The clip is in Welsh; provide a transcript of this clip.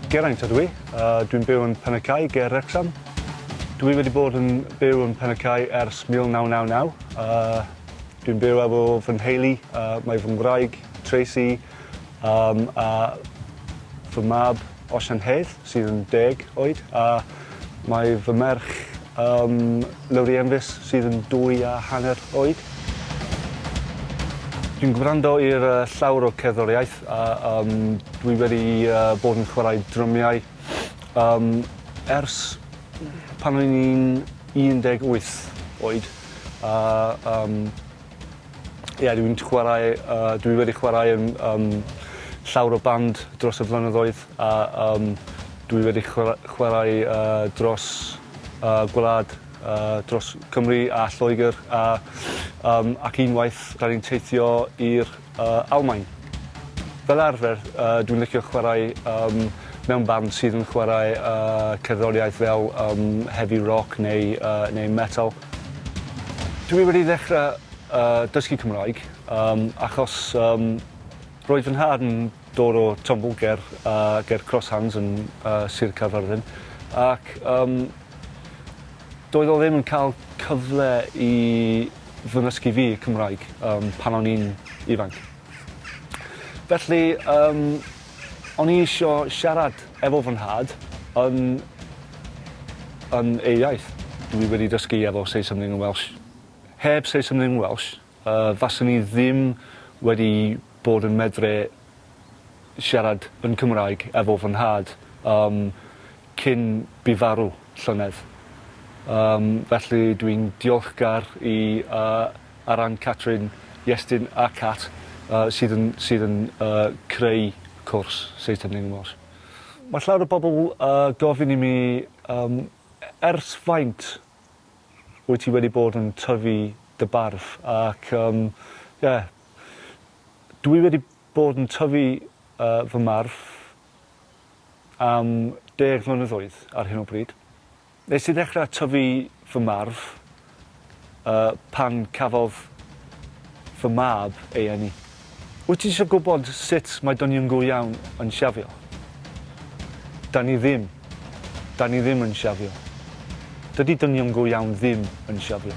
Geraint ydw i. Dwi'n byw yn Penacau, ger Wrexham. Dwi wedi bod yn byw yn Penacau ers 1999. Dwi'n byw efo fy nheulu, mae fy ngwraig, Tracy, a fy mab, Osian Hedd, sydd yn 10 oed. A mae fy merch, Lowri Enfys, sydd yn 2.5 oed. Dwi'n gwrando i'r llawr o cerddoriaeth a dwi wedi bod yn chwarae drymiau ers pan o'n i'n 18 oed. Dwi wedi chwarae yn llawr o band dros y flynyddoedd a dwi wedi chwarae dros gwlad dros Cymru a Lloegr ac unwaith rhaid ni'n teithio i'r Almaen. Fel arfer, dwi'n licio chwarae mewn band sydd yn chwarae cerddoriaeth fel heavy rock neu metal. Dwi wedi ddechrau dysgu Cymraeg achos roedd fy nhad yn dod o Tombol ger Crosshands yn Sir Caerfyrddin ac doedd o ddim yn cael cyfle i fy nysgu fi Cymraeg pan o'n i'n ifanc. Felly, o'n i eisiau siarad efo fy nhad yn ei iaith. Dwi wedi dysgu efo Say Something in Welsh. Heb Say Something in Welsh, faswn i ddim wedi bod yn medru siarad yn Cymraeg efo fy nhad cyn bu farw llynedd. Felly dwi'n diolchgar i Aran, Catrin, Iestyn a Cat sydd yn creu cwrs Say Something in Welsh. Mae llawer o bobl gofyn i mi ers faint wyt ti wedi bod yn tyfu dy barf ac dwi wedi bod yn tyfu fy marf am 10 flynyddoedd ar hyn o bryd. Nes i ddechrau tyfu fy marf pan cafodd fy mab ei eni. Wyt ti eisiau gwybod sut mae dynion go iawn yn siafio? Da ni ddim yn siafio. Dydy dynion go iawn ddim yn siafio.